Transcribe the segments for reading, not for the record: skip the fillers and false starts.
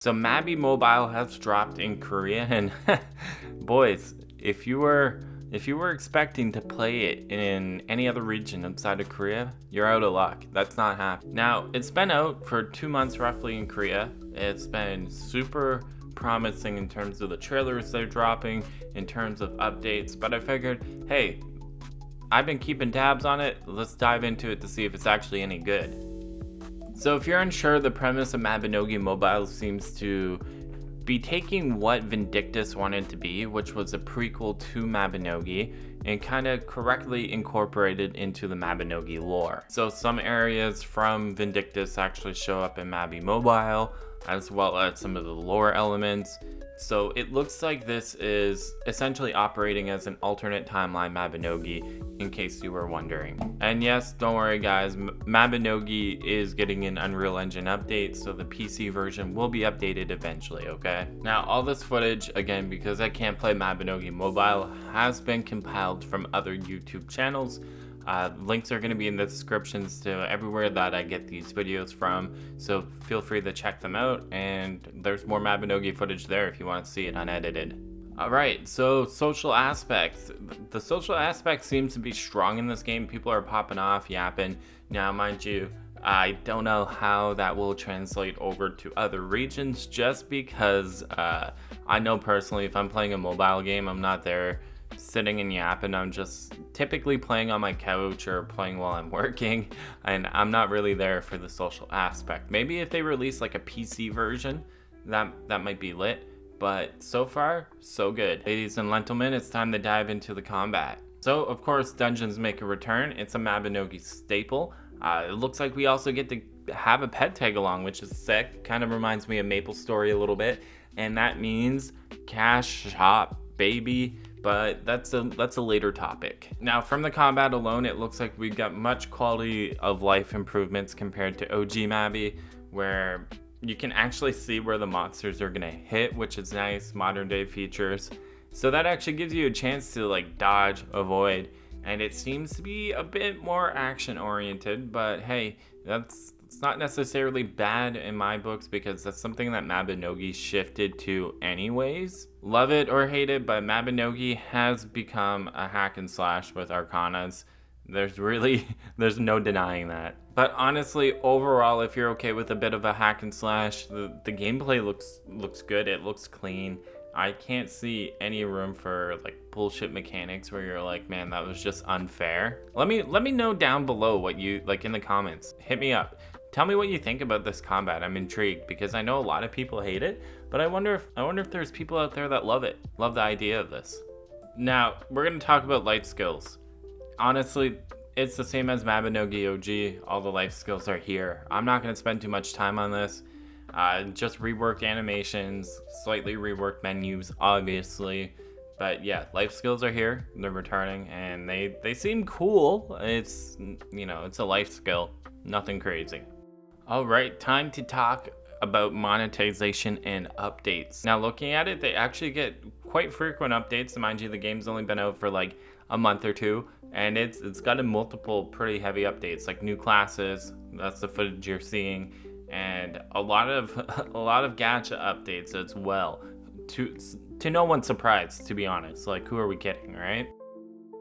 So Mabinogi Mobile has dropped in Korea, and boys, if you were expecting to play it in any other region outside of Korea, you're out of luck. That's not happening. Now, it's been out for 2 months roughly in Korea. It's been super promising in terms of the trailers they're dropping, in terms of updates, but I figured, hey, I've been keeping tabs on it. Let's dive into it to see if it's actually any good. So if you're unsure, the premise of Mabinogi Mobile seems to be taking what Vindictus wanted to be, which was a prequel to Mabinogi, and kind of correctly incorporated into the Mabinogi lore. So some areas from Vindictus actually show up in Mabinogi Mobile, as well as some of the lore elements. So it looks like this is essentially operating as an alternate timeline Mabinogi, in case you were wondering. And yes, don't worry guys, Mabinogi is getting an Unreal Engine update, so the PC version will be updated eventually, okay? Now all this footage, again, because I can't play Mabinogi Mobile, has been compiled from other YouTube channels. Links are going to be in the descriptions to everywhere that I get these videos from, so feel free to check them out, and there's more Mabinogi footage there if you want to see it unedited. Alright, so social aspects. The social aspect seems to be strong in this game. People are popping off, yapping. Now, mind you, I don't know how that will translate over to other regions, just because I know personally if I'm playing a mobile game, I'm not there sitting and yapping. I'm just typically playing on my couch or playing while I'm working, and I'm not really there for the social aspect. Maybe if they release like a PC version, that might be lit, but so far, so good. Ladies and gentlemen, it's time to dive into the combat. So, of course, dungeons make a return. It's a Mabinogi staple. It looks like we also get to have a pet tag along, which is sick. Kind of reminds me of MapleStory a little bit, and that means cash shop, baby. But that's a later topic. Now, from the combat alone, it looks like we got much quality of life improvements compared to OG Mabby, where you can actually see where the monsters are gonna hit, which is nice, modern day features. So that actually gives you a chance to like dodge, avoid, and it seems to be a bit more action oriented, but hey, it's not necessarily bad in my books because that's something that Mabinogi shifted to anyways. Love it or hate it, but Mabinogi has become a hack and slash with Arcanas. There's no denying that. But honestly, overall, if you're okay with a bit of a hack and slash, the gameplay looks good. It looks clean. I can't see any room for like bullshit mechanics where you're like, man, that was just unfair. Let me know down below what you like in the comments. Hit me up. Tell me what you think about this combat. I'm intrigued because I know a lot of people hate it, but I wonder if there's people out there that love it. Love the idea of this. Now, we're going to talk about life skills. Honestly, it's the same as Mabinogi OG. All the life skills are here. I'm not going to spend too much time on this. Just reworked animations, slightly reworked menus, obviously. But yeah, life skills are here. They're returning, and they seem cool. It's, you know, it's a life skill. Nothing crazy. All right, time to talk about monetization and updates. Now, looking at it, they actually get quite frequent updates. Mind you, the game's only been out for like a month or two, and it's gotten multiple pretty heavy updates, like new classes. That's the footage you're seeing, and a lot of gacha updates as well. To no one's surprise, to be honest. Like, who are we kidding, right?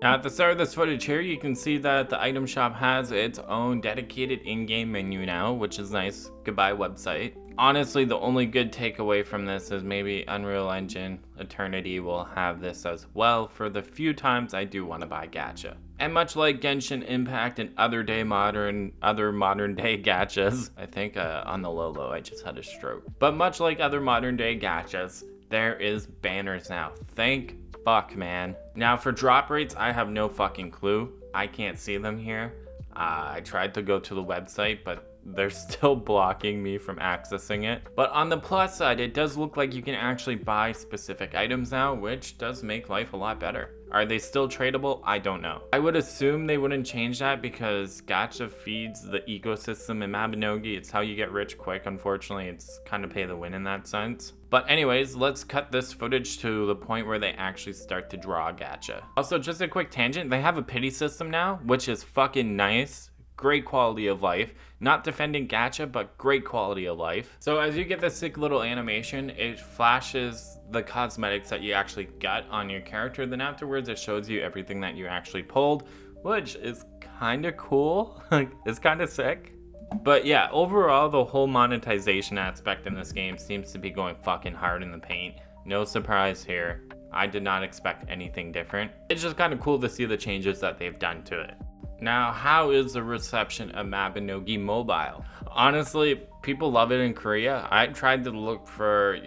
Now, at the start of this footage here, you can see that the item shop has its own dedicated in-game menu now, which is nice. Goodbye, website. Honestly, the only good takeaway from this is maybe Unreal Engine Eternity will have this as well for the few times I do want to buy gacha. And much like Genshin Impact and other modern day gachas, I think on the low, I just had a stroke. But much like other modern day gachas, there is banners now. Thank fuck, man. Now for drop rates, I have no fucking clue. I can't see them here. I tried to go to the website, but they're still blocking me from accessing it. But on the plus side, it does look like you can actually buy specific items now, which does make life a lot better. Are they still tradable? I don't know. I would assume they wouldn't change that because gacha feeds the ecosystem in Mabinogi. It's how you get rich quick. Unfortunately, it's kind of pay to win in that sense. But anyways, let's cut this footage to the point where they actually start to draw gacha. Also, just a quick tangent, they have a pity system now, which is fucking nice. great quality of life. Not defending gacha, but great quality of life. So as you get this sick little animation, it flashes the cosmetics that you actually got on your character. Then afterwards, it shows you everything that you actually pulled, which is kind of cool. It's kind of sick. But yeah, overall, the whole monetization aspect in this game seems to be going fucking hard in the paint. No surprise here. I did not expect anything different. It's just kind of cool to see the changes that they've done to it. Now, how is the reception of Mabinogi Mobile? Honestly, people love it in Korea. I tried to look for,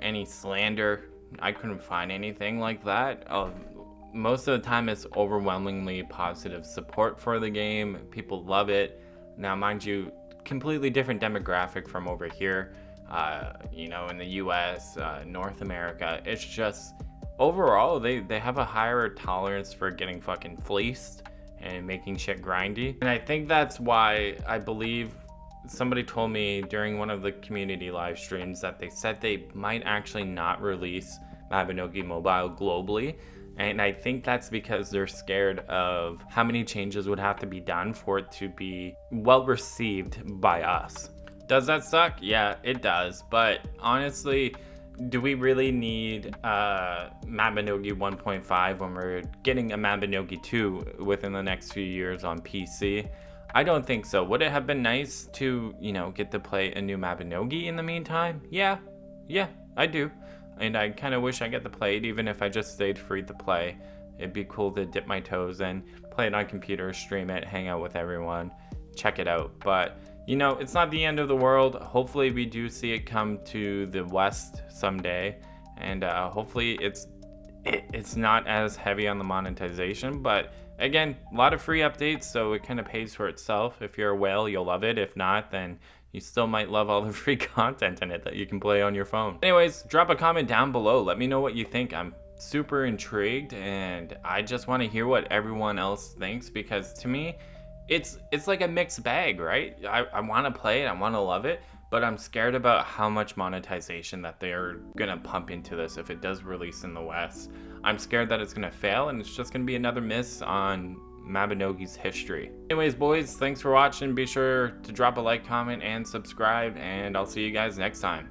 any slander. I couldn't find anything like that. Most of the time, it's overwhelmingly positive support for the game. People love it. Now, mind you, completely different demographic from over here. In the US, North America. It's just, overall, they have a higher tolerance for getting fucking fleeced and making shit grindy. And I think that's why I believe somebody told me during one of the community live streams that they said they might actually not release Mabinogi Mobile globally. And I think that's because they're scared of how many changes would have to be done for it to be well received by us. Does that suck? Yeah, it does. But honestly, do we really need Mabinogi 1.5 when we're getting a Mabinogi 2 within the next few years on PC? I don't think so. Would it have been nice to, get to play a new Mabinogi in the meantime? Yeah, I do. And I kind of wish I get to play it, even if I just stayed free to play. It'd be cool to dip my toes in, play it on computer, stream it, hang out with everyone, check it out. But it's not the end of the world. Hopefully we do see it come to the West someday, and hopefully it's not as heavy on the monetization. But again, a lot of free updates, so it kind of pays for itself. If you're a whale, you'll love it. If not, then you still might love all the free content in it that you can play on your phone. Anyways, drop a comment down below. Let me know what you think. I'm super intrigued, and I just want to hear what everyone else thinks, because to me, it's like a mixed bag, right? I want to play it, I want to love it, but I'm scared about how much monetization that they're gonna pump into this if it does release in the West. I'm scared that it's gonna fail, and it's just gonna be another miss on Mabinogi's history. Anyways, boys, thanks for watching. Be sure to drop a like, comment, and subscribe, and I'll see you guys next time.